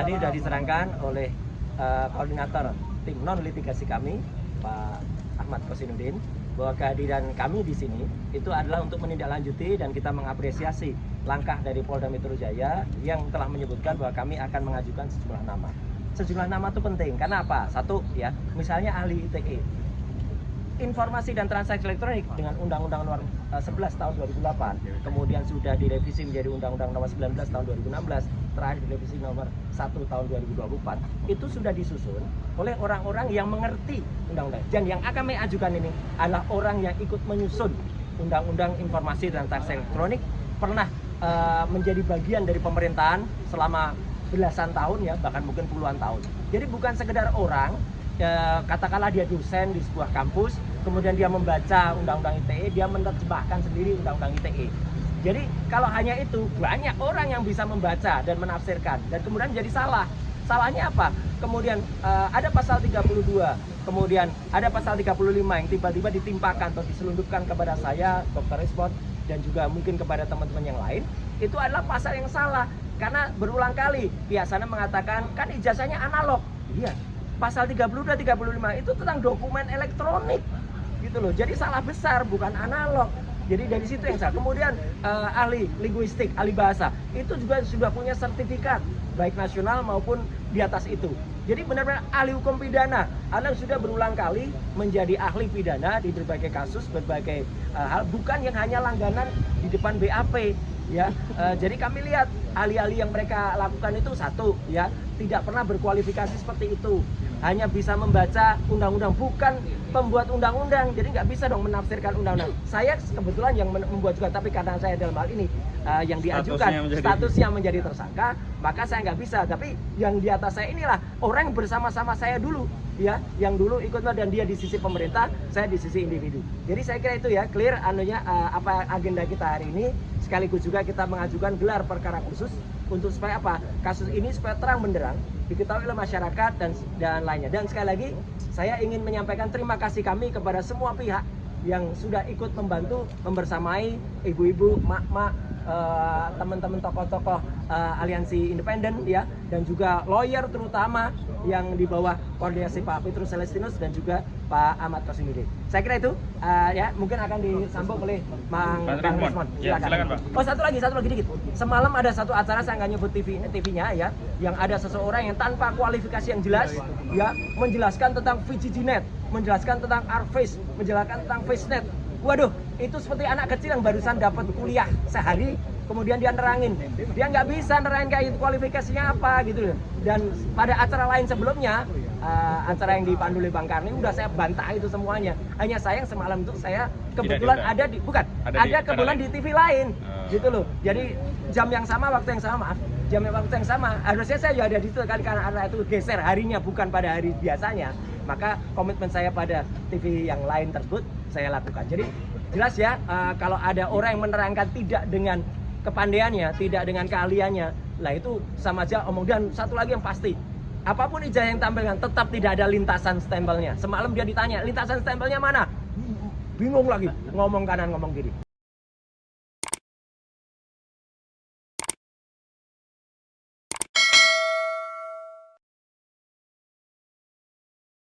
Tadi sudah diterangkan oleh koordinator tim non litigasi kami, Pak Ahmad Kosinudin, bahwa kehadiran kami di sini itu adalah untuk menindaklanjuti dan kita mengapresiasi langkah dari Polda Metro Jaya yang telah menyebutkan bahwa kami akan mengajukan sejumlah nama. Sejumlah nama itu penting karena apa? Satu ya, misalnya ahli ITE. Informasi dan transaksi elektronik dengan Undang-Undang Nomor 11 tahun 2008, kemudian sudah direvisi menjadi Undang-Undang Nomor 19 tahun 2016, terakhir direvisi Nomor 1 tahun 2024, itu sudah disusun oleh orang-orang yang mengerti undang-undang. Dan yang akan kami ajukan ini adalah orang yang ikut menyusun Undang-Undang Informasi dan Transaksi Elektronik, pernah menjadi bagian dari pemerintahan selama belasan tahun ya, bahkan mungkin puluhan tahun. Jadi bukan sekedar orang, katakanlah dia dosen di sebuah kampus, kemudian dia membaca Undang-Undang ITE, dia menerjemahkan sendiri Undang-Undang ITE. Jadi kalau hanya itu, banyak orang yang bisa membaca dan menafsirkan, dan kemudian jadi salah. Salahnya apa? Kemudian ada pasal 32, kemudian ada pasal 35 yang tiba-tiba ditimpakan atau diselundupkan kepada saya, Dr. Respon, dan juga mungkin kepada teman-teman yang lain. Itu adalah pasal yang salah, karena berulang kali pihak sana mengatakan, kan ijazahnya analog. Iya, pasal 32, 35 itu tentang dokumen elektronik. Gitu loh, jadi salah besar, bukan analog. Jadi dari situ yang salah. Kemudian ahli linguistik, ahli bahasa, itu juga sudah punya sertifikat baik nasional maupun di atas itu. Jadi benar-benar ahli hukum pidana. Anda sudah berulang kali menjadi ahli pidana di berbagai kasus, berbagai hal, bukan yang hanya langganan di depan BAP. Ya, jadi kami lihat ahli-ahli yang mereka lakukan itu satu, ya, tidak pernah berkualifikasi seperti itu. Hanya bisa membaca undang-undang, bukan pembuat undang-undang. Jadi nggak bisa dong menafsirkan undang-undang. Saya kebetulan yang membuat juga, tapi karena saya dalam hal ini yang diajukan statusnya menjadi tersangka, maka saya nggak bisa. Tapi yang di atas saya inilah orang yang bersama-sama saya dulu, ya, yang dulu ikut dan dia di sisi pemerintah, saya di sisi individu. Jadi saya kira itu ya, clear anunya apa agenda kita hari ini. Sekaligus juga kita mengajukan gelar perkara khusus untuk supaya apa? Kasus ini supaya terang benderang diketahui oleh masyarakat dan lainnya. Dan sekali lagi saya ingin menyampaikan terima kasih kami kepada semua pihak yang sudah ikut membantu membersamai ibu-ibu, mak-mak, teman-teman tokoh-tokoh aliansi independen ya, dan juga lawyer terutama yang di bawah koordinasi Pak Petrus Celestinus dan juga Pak Ahmad Kosinudin. Saya kira itu ya, mungkin akan disambung oleh Bang Resmon. Silakan Pak. Oh, satu lagi dikit. Semalam ada satu acara, saya nggak nyebut TV-nya ya, yang ada seseorang yang tanpa kualifikasi yang jelas ya, menjelaskan tentang VGGNet, menjelaskan tentang ArcFace, menjelaskan tentang FaceNet. Waduh, itu seperti anak kecil yang barusan dapat kuliah sehari, kemudian dia nerangin. Dia nggak bisa nerangin kayak kualifikasinya apa gitu. Dan pada acara lain sebelumnya, acara yang dipandu oleh Bang Karni, udah saya bantah itu semuanya. Hanya sayang semalam itu saya kebetulan ada di, bukan, ada kebetulan di TV lain. Gitu loh. Jadi jam yang sama, waktu yang sama, jam yang waktu yang sama. Harusnya saya juga ada di situ kan, karena acara itu geser harinya, bukan pada hari biasanya. Maka komitmen saya pada TV yang lain tersebut saya lakukan. Jadi jelas ya, kalau ada orang yang menerangkan tidak dengan kepandaiannya, tidak dengan keahliannya, lah itu sama aja omong. Dan satu lagi yang pasti, apapun ijazah yang tampilkan tetap tidak ada lintasan stempelnya. Semalam dia ditanya, lintasan stempelnya mana? Bingung lagi, ngomong kanan ngomong kiri.